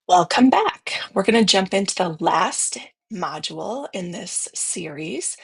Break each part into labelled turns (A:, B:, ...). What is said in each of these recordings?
A: Welcome back. We're going to jump into the last module in this series.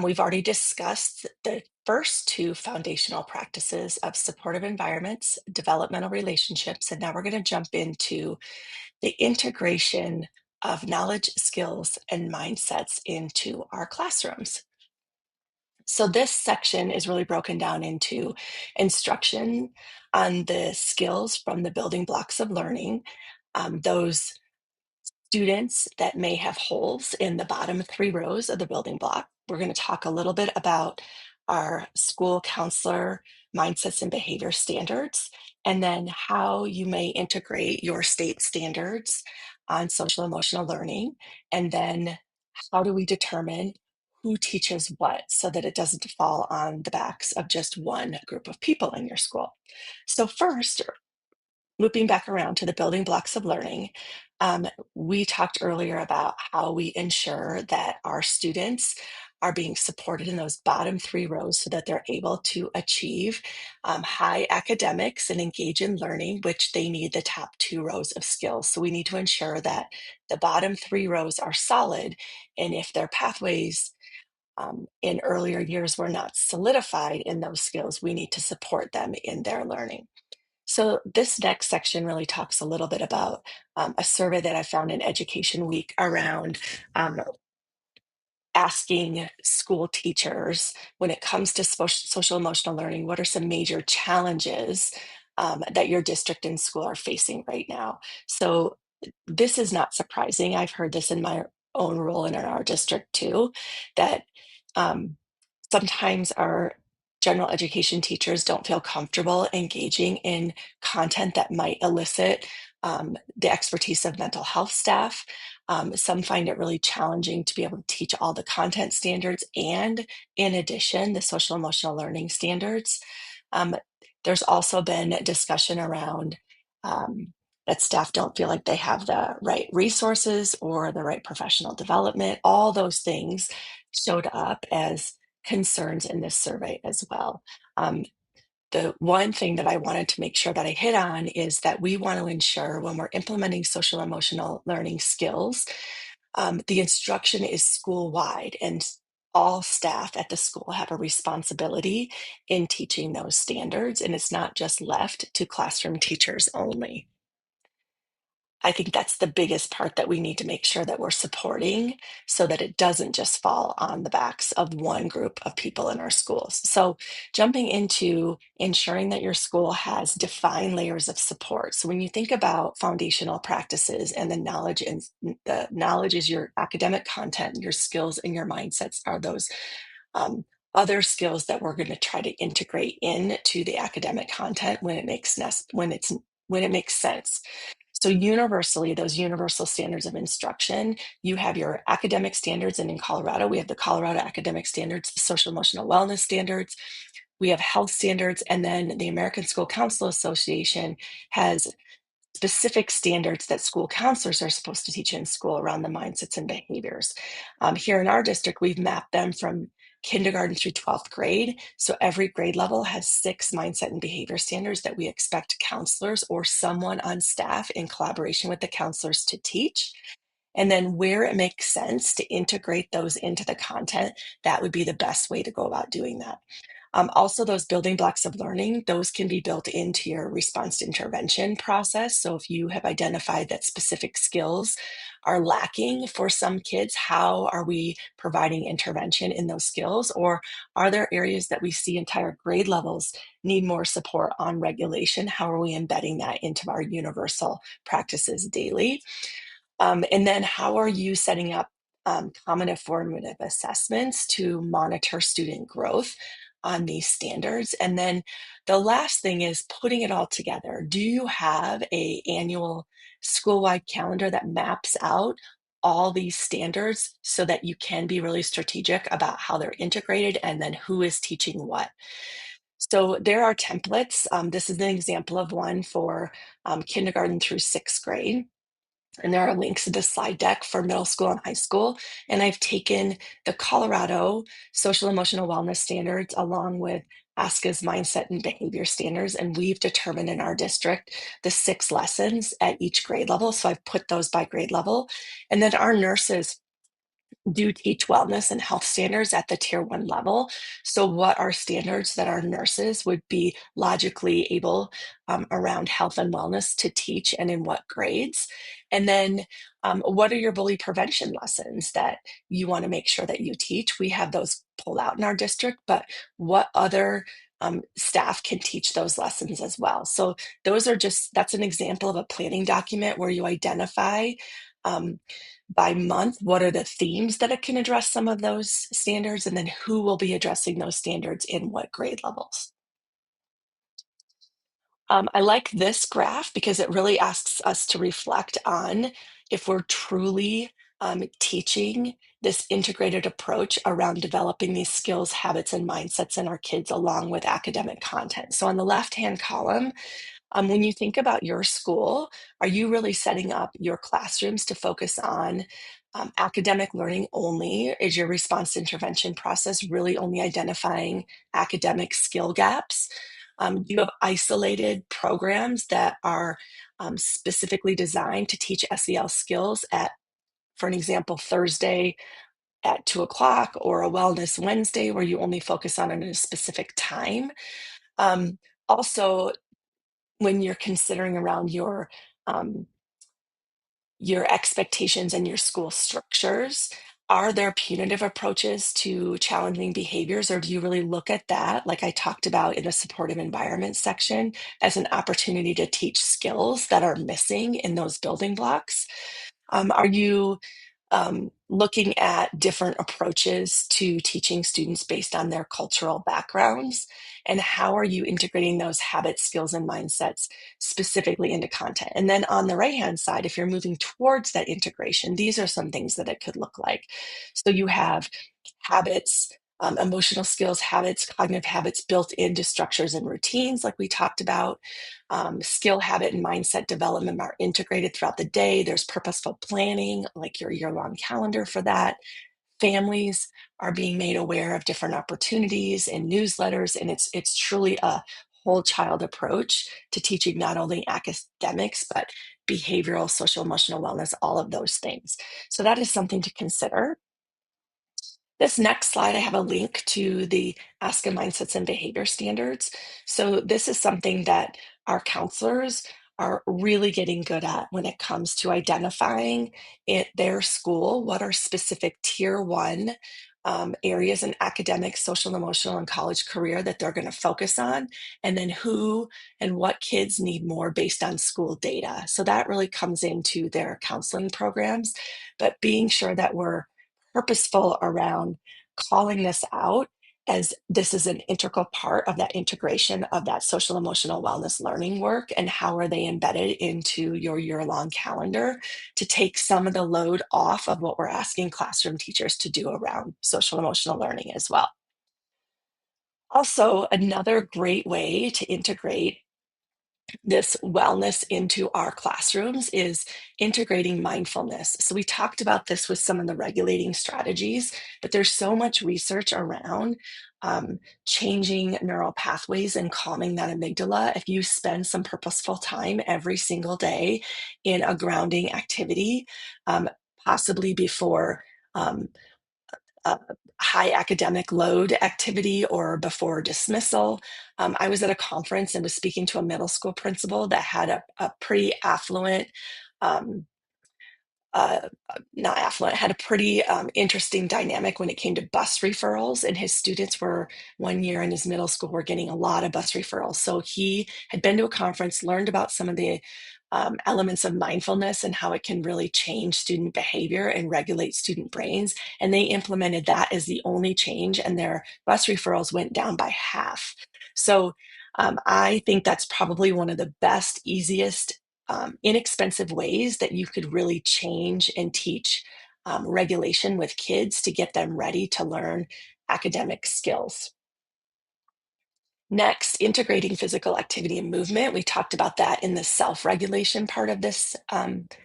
A: We've already discussed the first two foundational practices of supportive environments, developmental relationships, and now we're going to jump into the integration of knowledge, skills, and mindsets into our classrooms. So this section is really broken down into instruction on the skills from the building blocks of learning. Those students that may have holes in the bottom three rows of the building block. We're going to talk a little bit about our school counselor mindsets and behavior standards, and then how you may integrate your state standards on social emotional learning, and then how do we determine who teaches what so that it doesn't fall on the backs of just one group of people in your school. So first, looping back around to the building blocks of learning, we talked earlier about how we ensure that our students are being supported in those bottom three rows so that they're able to achieve high academics and engage in learning, which they need the top two rows of skills. So we need to ensure that the bottom three rows are solid, and if their pathways in earlier years were not solidified in those skills, we need to support them in their learning. So this next section really talks a little bit about a survey that I found in Education Week around um, asking school teachers when it comes to social emotional learning, what are some major challenges that your district and school are facing right now? So this is not surprising. I've heard this in my own role and in our district too, that um, sometimes our general education teachers don't feel comfortable engaging in content that might elicit the expertise of mental health staff. Some find it really challenging to be able to teach all the content standards and, in addition, the social emotional learning standards. Um, there's also been discussion around that staff don't feel like they have the right resources or the right professional development. All those things showed up as concerns in this survey as well. Um, the one thing that I wanted to make sure that I hit on is that we want to ensure when we're implementing social emotional learning skills, the instruction is school wide and all staff at the school have a responsibility in teaching those standards, and it's not just left to classroom teachers only. I think that's the biggest part that we need to make sure that we're supporting so that it doesn't just fall on the backs of one group of people in our schools. So, jumping into ensuring that your school has defined layers of support. So, when you think about foundational practices and the knowledge is your academic content, your skills and your mindsets are those um, other skills that we're going to try to integrate into the academic content when it when it makes sense. So universally, those universal standards of instruction, you have your academic standards, and in Colorado, we have the Colorado Academic Standards, the Social Emotional Wellness Standards, we have health standards, and then the American School Council Association has specific standards that school counselors are supposed to teach in school around the mindsets and behaviors. Here in our district, we've mapped them from kindergarten through 12th grade. So every grade level has 6 mindset and behavior standards that we expect counselors or someone on staff in collaboration with the counselors to teach. And then where it makes sense to integrate those into the content, that would be the best way to go about doing that. Also, those building blocks of learning, those can be built into your response to intervention process. So if you have identified that specific skills are lacking for some kids, how are we providing intervention in those skills? Or are there areas that we see entire grade levels need more support on regulation? How are we embedding that into our universal practices daily? And then how are you setting up common formative assessments to monitor student growth on these standards? And then the last thing is putting it all together. Do you have a annual school-wide calendar that maps out all these standards so that you can be really strategic about how they're integrated and then who is teaching what? So there are templates. This is an example of one for kindergarten through 6th grade. And there are links to the slide deck for middle school and high school. And I've taken the Colorado social emotional wellness standards along with ASCA's mindset and behavior standards, and we've determined in our district the 6 lessons at each grade level. So I've put those by grade level. And then our nurses do teach wellness and health standards at the tier 1 level. So, what are standards that our nurses would be logically able around health and wellness to teach, and in what grades? And then, what are your bully prevention lessons that you want to make sure that you teach? We have those pulled out in our district, but what other staff can teach those lessons as well? So, that's an example of a planning document where you identify. Um, by month, what are the themes that it can address some of those standards, and then who will be addressing those standards in what grade levels. I like this graph because it really asks us to reflect on if we're truly teaching this integrated approach around developing these skills, habits, and mindsets in our kids along with academic content. So on the left-hand column, when you think about your school, are you really setting up your classrooms to focus on academic learning only? Is your response intervention process really only identifying academic skill gaps? Do you have isolated programs that are specifically designed to teach SEL skills at, for an example, Thursday at 2 o'clock, or a Wellness Wednesday where you only focus on it at a specific time? Um, Also, when you're considering around um, your expectations and your school structures, are there punitive approaches to challenging behaviors, or do you really look at that, like I talked about in the supportive environment section, as an opportunity to teach skills that are missing in those building blocks? Are you looking at different approaches to teaching students based on their cultural backgrounds? And how are you integrating those habits, skills, and mindsets specifically into content? And then on the right hand side, if you're moving towards that integration, these are some things that it could look like. So you have habits, emotional skills, habits, cognitive habits built into structures and routines, like we talked about. Skill, habit, and mindset development are integrated throughout the day. There's purposeful planning, like your year long calendar for that. Families are being made aware of different opportunities and newsletters, and it's truly a whole child approach to teaching not only academics, but behavioral, social, emotional wellness, all of those things. So that is something to consider. This next slide, I have a link to the ASCA Mindsets and Behavior Standards. So this is something that our counselors are really getting good at when it comes to identifying at their school what are specific tier 1 areas in academic, social, emotional, and college career that they're going to focus on, and then who and what kids need more based on school data. So that really comes into their counseling programs, but being sure that we're purposeful around calling this out, as this is an integral part of that integration of that social emotional wellness learning work, and how are they embedded into your year-long calendar to take some of the load off of what we're asking classroom teachers to do around social emotional learning as well. Also, another great way to integrate this wellness into our classrooms is integrating mindfulness. So we talked about this with some of the regulating strategies, but there's so much research around changing neural pathways and calming that amygdala. If you spend some purposeful time every single day in a grounding activity, um, possibly before um, uh, high academic load activity or before dismissal. I was at a conference and was speaking to a middle school principal that had a pretty affluent, um, uh, not affluent, had a pretty interesting dynamic when it came to bus referrals. And his students were, 1 year in his middle school, were getting a lot of bus referrals. So he had been to a conference, learned about some of the elements of mindfulness and how it can really change student behavior and regulate student brains. And they implemented that as the only change, and their bus referrals went down by half. So I think that's probably one of the best, easiest, inexpensive ways that you could really change and teach regulation with kids to get them ready to learn academic skills. Next, integrating physical activity and movement. We talked about that in the self regulation part of this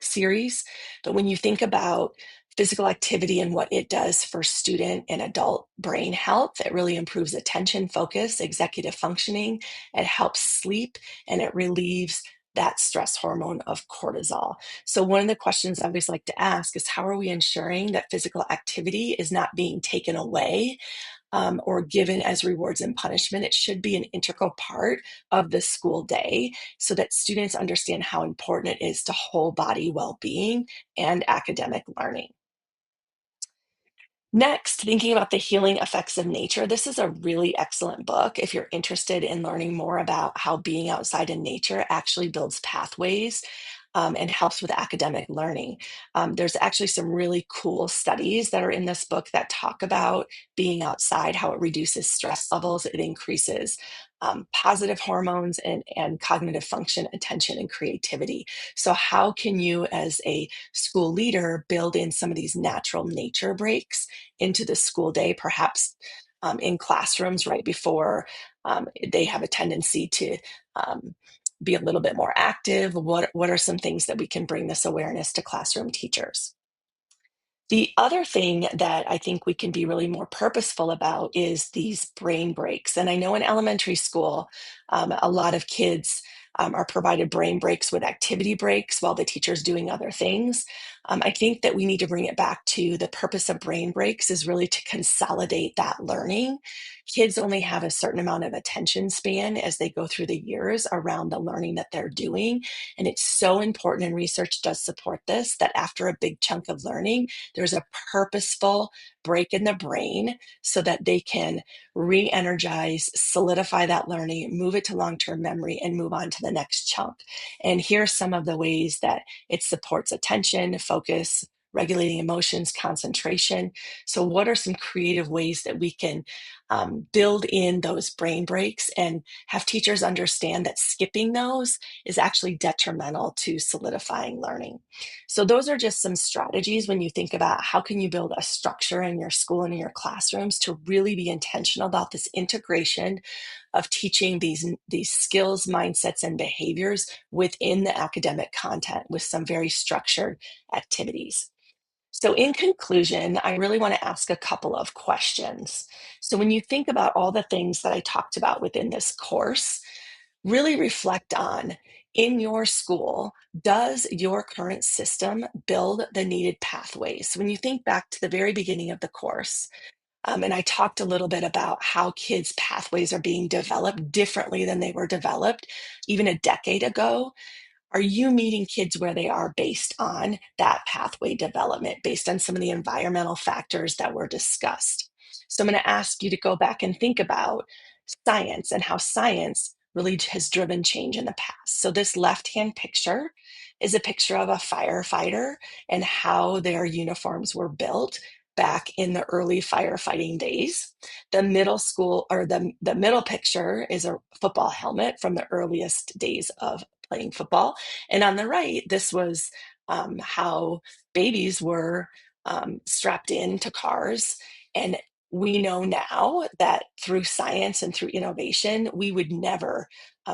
A: series. But when you think about physical activity and what it does for student and adult brain health. It really improves attention, focus, executive functioning. It helps sleep, and it relieves that stress hormone of cortisol. So, one of the questions I always like to ask is, how are we ensuring that physical activity is not being taken away or given as rewards and punishment? It should be an integral part of the school day so that students understand how important it is to whole body well being and academic learning. Next, thinking about the healing effects of nature. This is a really excellent book if you're interested in learning more about how being outside in nature actually builds pathways and helps with academic learning. There's actually some really cool studies that are in this book that talk about being outside, how it reduces stress levels, it increases positive hormones and cognitive function, attention, and creativity. So, how can you, as a school leader, build in some of these natural nature breaks into the school day, perhaps in classrooms right before they have a tendency to be a little bit more active? What are some things that we can bring this awareness to classroom teachers? The other thing that I think we can be really more purposeful about is these brain breaks. And I know in elementary school, a lot of kids are provided brain breaks with activity breaks while the teacher's doing other things. I think that we need to bring it back to the purpose of brain breaks is really to consolidate that learning. Kids only have a certain amount of attention span as they go through the years around the learning that they're doing. And it's so important, and research does support this, that after a big chunk of learning, there's a purposeful break in the brain so that they can re energize, solidify that learning, move it to long term memory, and move on to the next chunk. And here's some of the ways that it supports attention, focus, regulating emotions, concentration. So, what are some creative ways that we can build in those brain breaks and have teachers understand that skipping those is actually detrimental to solidifying learning? So those are just some strategies when you think about how can you build a structure in your school and in your classrooms to really be intentional about this integration of teaching these skills, mindsets, and behaviors within the academic content with some very structured activities. So, in conclusion, I really want to ask a couple of questions. So, when you think about all the things that I talked about within this course, really reflect on, in your school, does your current system build the needed pathways? So when you think back to the very beginning of the course, and I talked a little bit about how kids' pathways are being developed differently than they were developed even a decade ago. Are you meeting kids where they are based on that pathway development, based on some of the environmental factors that were discussed? So I'm going to ask you to go back and think about science and how science really has driven change in the past. So this left-hand picture is a picture of a firefighter and how their uniforms were built back in the early firefighting days. The middle school or the middle picture is a football helmet from the earliest days of playing football. And on the right, this was how babies were strapped into cars. And we know now that through science and through innovation, we would never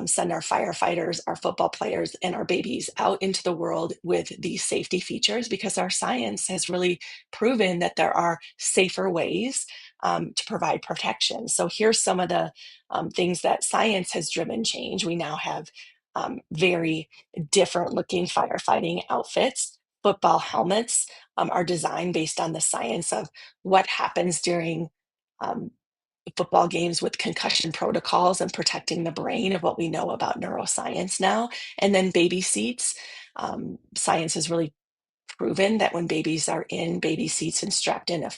A: send our firefighters, our football players, and our babies out into the world with these safety features because our science has really proven that there are safer ways to provide protection. So here's some of the things that science has driven change. We now have very different looking firefighting outfits. Football helmets are designed based on the science of what happens during um, football games with concussion protocols and protecting the brain of what we know about neuroscience now. And then baby seats. Science has really proven that when babies are in baby seats and strapped in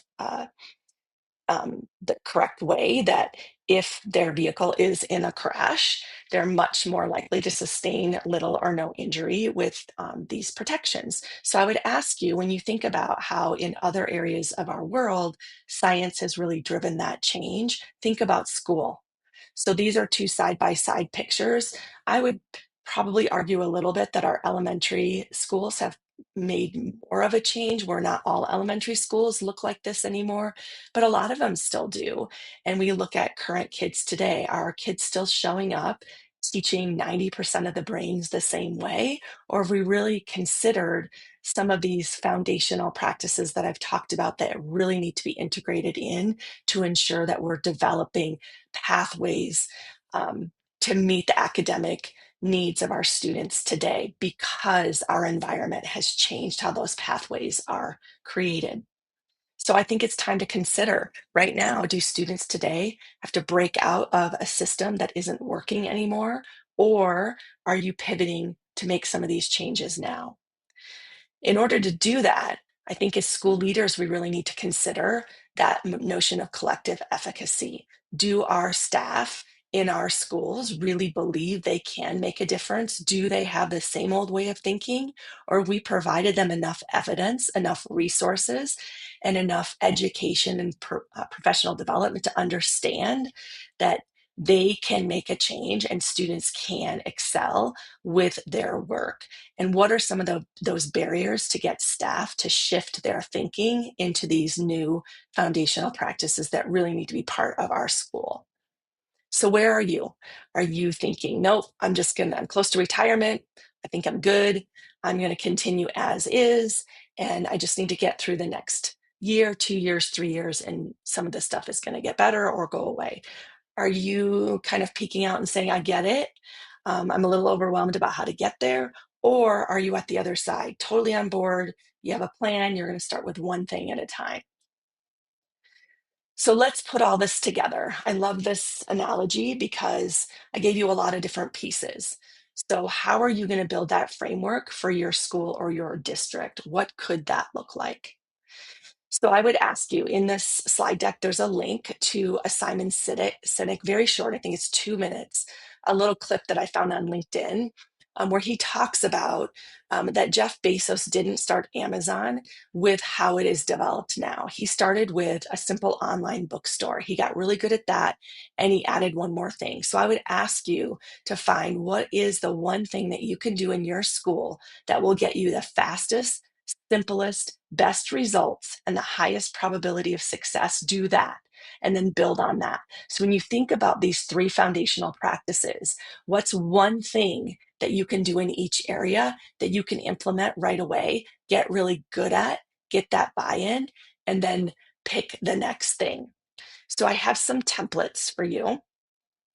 A: the correct way, that if their vehicle is in a crash, they're much more likely to sustain little or no injury with these protections. So I would ask you, when you think about how in other areas of our world, science has really driven that change, think about school. So these are two side by side pictures. I would probably argue a little bit that our elementary schools have made more of a change where not all elementary schools look like this anymore, but a lot of them still do. And we look at current kids today. Are our kids still showing up teaching 90% of the brains the same way? Or have we really considered some of these foundational practices that I've talked about that really need to be integrated in to ensure that we're developing pathways um, to meet the academic needs of our students today because our environment has changed how those pathways are created? So I think it's time to consider right now, do students today have to break out of a system that isn't working anymore? Or are you pivoting to make some of these changes now? In order to do that, I think as school leaders, we really need to consider that notion of collective efficacy. Do our staff in our schools really believe they can make a difference? Do they have the same old way of thinking? Or have we provided them enough evidence, enough resources, and enough education and professional development to understand that they can make a change and students can excel with their work? And what are some of those barriers to get staff to shift their thinking into these new foundational practices that really need to be part of our school? So where are you? Are you thinking, nope, I'm close to retirement. I think I'm good. I'm going to continue as is. And I just need to get through the next year, 2 years, 3 years, and some of this stuff is going to get better or go away. Are you kind of peeking out and saying, I get it? I'm a little overwhelmed about how to get there. Or are you at the other side, totally on board? You have a plan. You're going to start with one thing at a time. So let's put all this together. I love this analogy because I gave you a lot of different pieces. So, how are you going to build that framework for your school or your district? What could that look like? So I would ask you in this slide deck, there's a link to a Sinek, very short, I think it's 2 minutes, a little clip that I found on LinkedIn where he talks about that Jeff Bezos didn't start Amazon with how it is developed now. He started with a simple online bookstore. He got really good at that and he added one more thing. So I would ask you to find what is the one thing that you can do in your school that will get you the fastest, simplest, best results, and the highest probability of success. Do that and then build on that. So when you think about these three foundational practices, what's one thing that you can do in each area that you can implement right away, get really good at, get that buy-in, and then pick the next thing? So I have some templates for you.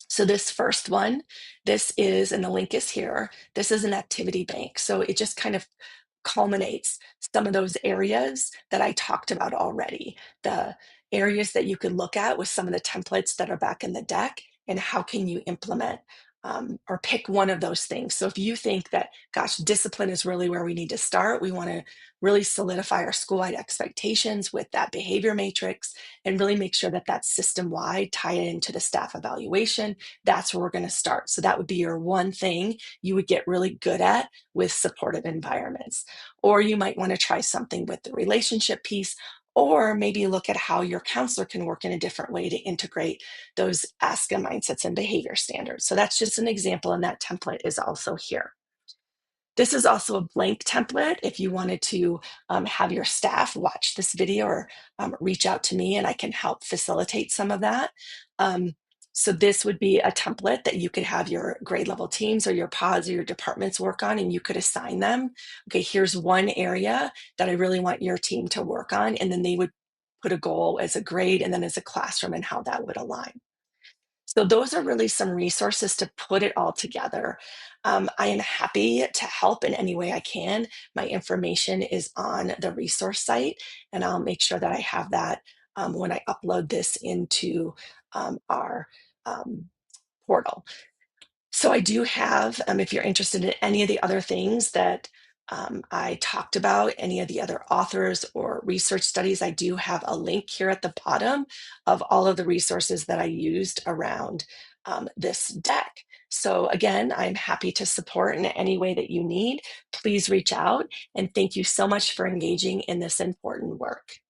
A: So this first one, this is, and the link is here, this is an activity bank. So it just kind of culminates some of those areas that I talked about already, the areas that you could look at with some of the templates that are back in the deck, and how can you implement or pick one of those things. So if you think that, gosh, discipline is really where we need to start, we want to really solidify our school-wide expectations with that behavior matrix and really make sure that that's system-wide, tie it into the staff evaluation, that's where we're going to start. So that would be your one thing you would get really good at with supportive environments. Or you might want to try something with the relationship piece, or maybe look at how your counselor can work in a different way to integrate those ASCA mindsets and behavior standards. So that's just an example, and that template is also here. This is also a blank template if you wanted to have your staff watch this video or reach out to me and I can help facilitate some of that. So this would be a template that you could have your grade level teams or your pods or your departments work on, and you could assign them. Okay, here's one area that I really want your team to work on, and then they would put a goal as a grade and then as a classroom and how that would align. So those are really some resources to put it all together. I am happy to help in any way I can. My information is on the resource site, and I'll make sure that I have that when I upload this into our um, portal. So I do have, if you're interested in any of the other things that I talked about, any of the other authors or research studies, I do have a link here at the bottom of all of the resources that I used around this deck. So again, I'm happy to support in any way that you need. Please reach out, and thank you so much for engaging in this important work.